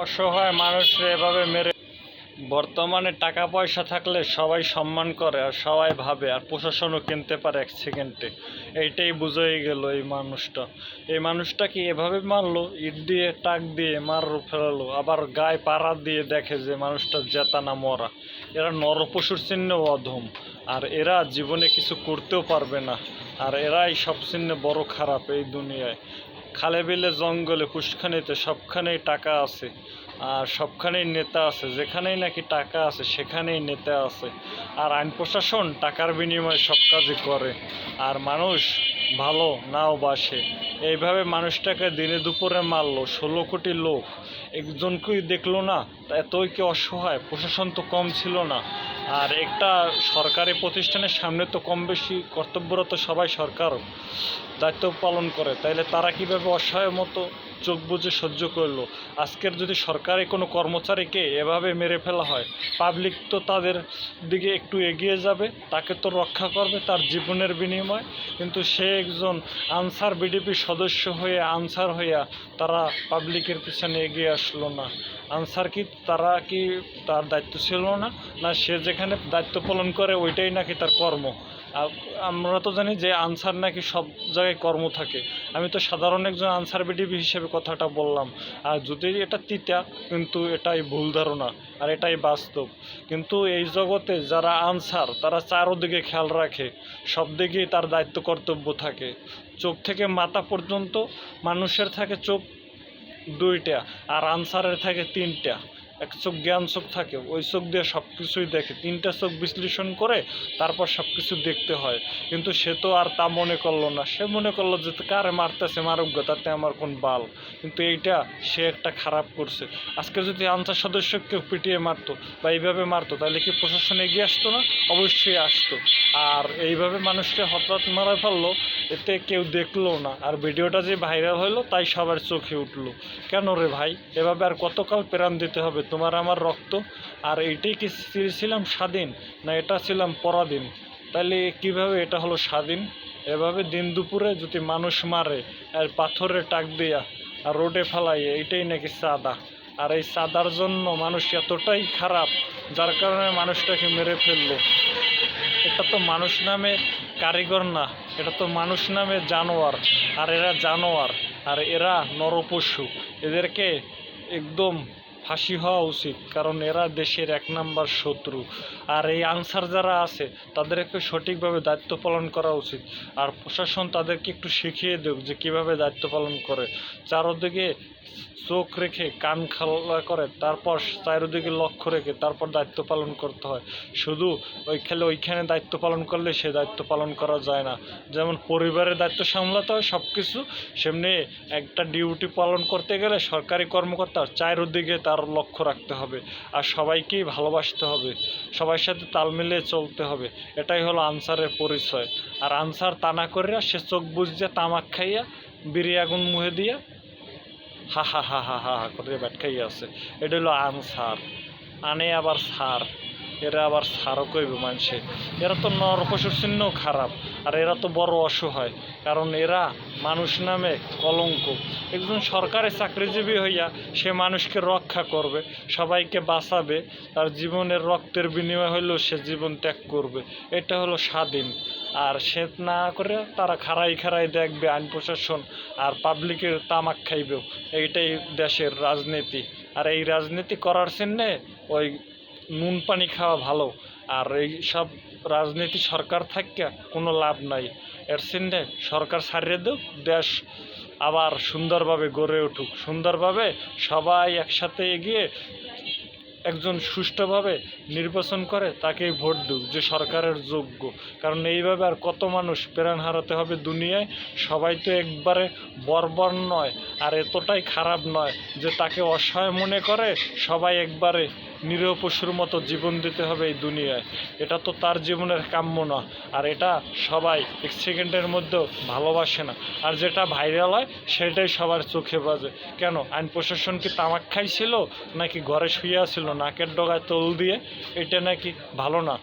অসহায় মানুষরা এভাবে মেরে। বর্তমানে টাকা পয়সা থাকলে সবাই সম্মান করে আর সবাই ভাবে, আর প্রশাসনও কিনতে পারে এক সেকেন্ডে। এইটাই বুঝেই গেল এই মানুষটা কি এভাবে মারলো, ইট দিয়ে টাক দিয়ে ফেলালো, আবার গায়ে পাড়া দিয়ে দেখে যে মানুষটা জেতা না মরা। এরা নরপশুর চিহ্নেও অধম, আর এরা জীবনে কিছু করতেও পারবে না। আর এরাই সব চিহ্নে বড় খারাপ এই দুনিয়ায়। খালে বিলে জঙ্গলে কুশখানিতে সবখানেই টাকা আছে, আর সবখানেই নেতা আছে। যেখানেই নাকি টাকা আছে সেখানেই নেতা আছে। আর আইন প্রশাসন টাকার বিনিময়ে সব কাজই করে, আর মানুষ ভালো নাও বাসে। এইভাবে মানুষটাকে দিনে দুপুরে মারলো 16 কোটি লোক, একজনকেই দেখলো না। এতই কি অসহায়? প্রশাসন তো কম ছিল না। আর একটা সরকারি প্রতিষ্ঠানের সামনে তো কম বেশি কর্তব্যরত সবাই সরকার দায়িত্ব পালন করে, তাইলে তারা কীভাবে অসহায় মতো চোখ বুজে সহ্য করলো? আজকের যদি সরকারি কোনো কর্মচারীকে এভাবে মেরে ফেলা হয়, পাবলিক তো তাদের দিকে একটু এগিয়ে যাবে, তাকে তো রক্ষা করবে তার জীবনের বিনিময়। কিন্তু সে একজন আনসার বিডিপি সদস্য হয়ে আনসার হইয়া তারা পাবলিকের পিছনে এগিয়ে আসলো না। আনসার কি তারা কি তার দায়িত্ব ছিল না? না সে যেখানে দায়িত্ব পালন করে ওইটাই নাকি তার কর্ম? আমরা তো জানি যে আনসার নাকি সব জায়গায় কর্ম থাকে। আমি তো সাধারণ একজন আনসার বিডিপি হিসেবে কথাটা বললাম। আর যদি এটা তিতা, কিন্তু এটাই ভুল ধারণা আর এটাই বাস্তব। কিন্তু এই জগতে যারা আনসার তারা চারোদিকে খেয়াল রাখে, সব দিকেই তার দায়িত্ব কর্তব্য থাকে। চোখ থেকে মাথা পর্যন্ত মানুষের থাকে চোখ 2টা, আর আনসারের থাকে 3টা। এক চোখ জ্ঞান চোখ থাকে, ওই চোখ দিয়ে সব কিছুই দেখে। 3টা চোখ বিশ্লেষণ করে তারপর সব কিছু দেখতে হয়। কিন্তু সে তো আর তা মনে করলো না। সে মনে করলো যে কারে মারতেছে মারুক, তাতে আমার কোন বাল। কিন্তু এইটা সে একটা খারাপ করছে। আজকে যদি আনসার সদস্যকে পিটিয়ে মারতো বা এইভাবে মারতো, তাহলে কি প্রশাসন এগিয়ে আসতো না? অবশ্যই আসতো। আর এইভাবে মানুষকে হঠাৎ মারা ফেললো, এতে কেউ দেখলো না। আর ভিডিওটা যে ভাইরাল হলো তাই সবার চোখে উঠলো। কেন রে ভাই, এভাবে আর কতকাল প্রাণ দিতে হবে তোমার আমার রক্ত? আর এইটাই কি ছিলাম স্বাধীন, না এটা ছিলাম পরাধীন? তাহলে কিভাবে এটা হলো স্বাধীন? এভাবে দিন দুপুরে যদি মানুষ মারে আর পাথরে টাক দিয়া আর রোডে ফেলাই, এইটাই নাকি চাঁদা? আর এই চাঁদার জন্য মানুষ এতটাই খারাপ, যার কারণে মানুষটাকে মেরে ফেললো। এটা তো মানুষ নামে কারিগর না, এটা তো মানুষ নামে জানোয়ার। আর এরা জানোয়ার, আর এরা নরপশু। এদেরকে একদম ফাঁসি হওয়া উচিত, কারণ এরা দেশের 1 নাম্বার শত্রু। আর এই আনসার যারা আছে তাদেরকে সঠিকভাবে দায়িত্ব পালন করা উচিত। আর প্রশাসন তাদেরকে একটু শিখিয়ে দেব যে কীভাবে দায়িত্ব পালন করে। চারদিকে চোখ রেখে কান খালা করে, তারপর চারিদিকে লক্ষ্য রেখে তারপর দায়িত্ব পালন করতে হয়। শুধু ওইখানে দায়িত্ব পালন করলে সে দায়িত্ব পালন করা যায় না। যেমন পরিবারের দায়িত্ব সামলাতে হয় সব কিছু, সেমনি একটা ডিউটি পালন করতে গেলে সরকারি কর্মকর্তার চারিদিকে তার লক্ষ্য রাখতে হবে। আর সবাইকেই ভালোবাসতে হবে, সবার সাথে তাল মিলিয়ে চলতে হবে। এটাই হলো আনসারের পরিচয়। আর আনসার তা না করিয়া সে চোখ বুঝিয়া তামাক খাইয়া বিড়ি আগুন মুহে দিয়া হা হা হা হা হা হা করে ব্যাট খাইয়া আছে। এটা হলো আনসার। আনে আবার সার, এরা আবার সারও কইবে মানুষে। এরা তো নরপশুর চিহ্নও খারাপ, আর এরা তো বড় অসহায়। কারণ এরা মানুষ নামে কলঙ্ক। একজন সরকারি চাকরিজীবী হইয়া সে মানুষকে রক্ষা করবে, সবাইকে বাঁচাবে, তার জীবনের রক্তের বিনিময় হইলেও সে জীবন ত্যাগ করবে। এটা হলো স্বাধীন। আর সে না করে তারা খাড়াই দেখবে আইন প্রশাসন, আর পাবলিকের তামাক খাইবেও। এইটাই দেশের রাজনীতি। আর এই রাজনীতি করার চিহ্নে ওই নুন পানি খাওয়া ভালো। আর এই সব রাজনীতি সরকার থাকে কোনো লাভ নাই। এর চিহ্নে সরকার ছাড়িয়ে দেব, দেশ আবার সুন্দরভাবে গড়ে উঠুক। সুন্দরভাবে সবাই একসাথে এগিয়ে একজন সুষ্ঠুভাবে নির্বাচন করে তাকেই ভোট দেব, যে সরকারের যোগ্য। কারণ এইভাবে আর কত মানুষ প্রাণ হারাতে হবে দুনিয়ায়? সবাই তো একবারে বর্বর নয়, আর এতটাই খারাপ নয় যে তাকে অসহায় মনে করে সবাই একবারে নিরীহ পশুর মতো জীবন দিতে হবে এই দুনিয়ায়। এটা তো তার জীবনের কাম্য না। আর এটা সবাই 1 সেকেন্ডের মধ্যেও ভালোবাসে না। আর যেটা ভাইরাল হয় সেটাই সবার চোখে বাজে। কেন? আইন প্রশাসন কি তামাক খাইছিল, নাকি ঘরে শুয়ে ছিল নাকের ডগায় তোল দিয়ে? এটা নাকি ভালো না।